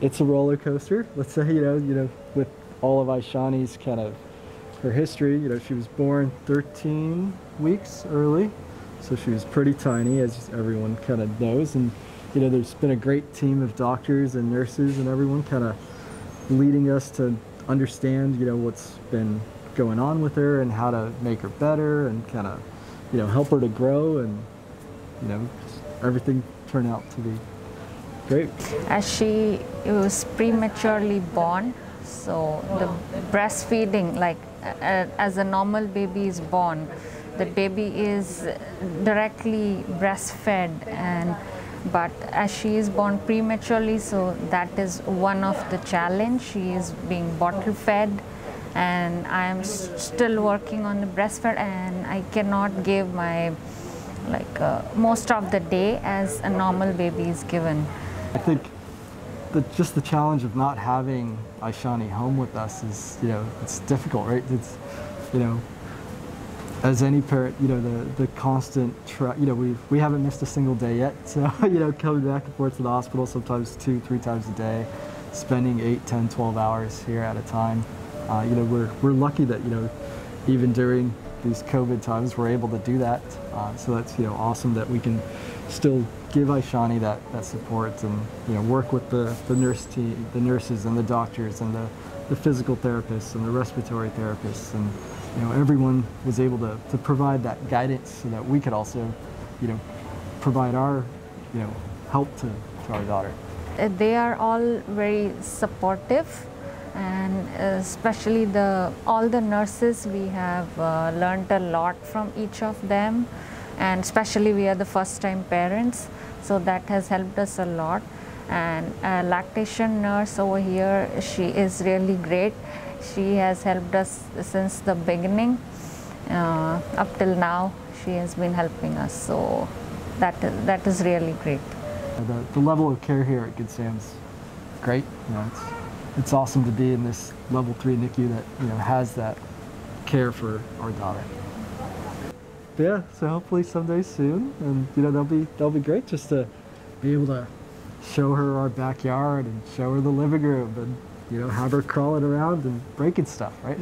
it's a roller coaster. Let's say, with all of Aishani's kind of her history, she was born 13 weeks early, so she was pretty tiny, as everyone kind of knows. And there's been a great team of doctors and nurses and everyone kind of leading us to understand, what's been going on with her and how to make her better and kind of, help her to grow, and everything turned out to be great. As she was prematurely born, so the breastfeeding, like as a normal baby is born, the baby is directly breastfed, but as she is born prematurely, so that is one of the challenge. She is being bottle fed, and I am still working on the breastfed, and I cannot give my most of the day as a normal baby is given. I think just the challenge of not having Aishani home with us is, it's difficult, right? It's, as any parent, the constant, we haven't missed a single day yet. So, coming back and forth to the hospital sometimes 2-3 times a day, spending 8, 10, 12 hours here at a time. We're lucky that, even during these COVID times, we're able to do that. So that's, awesome that we can still give Aishani that support and, work with the nurse team, the nurses and the doctors and the physical therapists and the respiratory therapists, and everyone was able to provide that guidance so that we could also, provide our, help to our daughter. They are all very supportive, and especially all the nurses, we have learned a lot from each of them, and especially we are the first-time parents, so that has helped us a lot. And a lactation nurse over here, she is really great. She has helped us since the beginning up till now. She has been helping us, so that is really great. The level of care here at Good Sam's great. It's awesome to be in this level 3 NICU that has that care for our daughter. But yeah, so hopefully someday soon, and that'll be great just to be able to show her our backyard and show her the living room and have her crawling around and breaking stuff, right?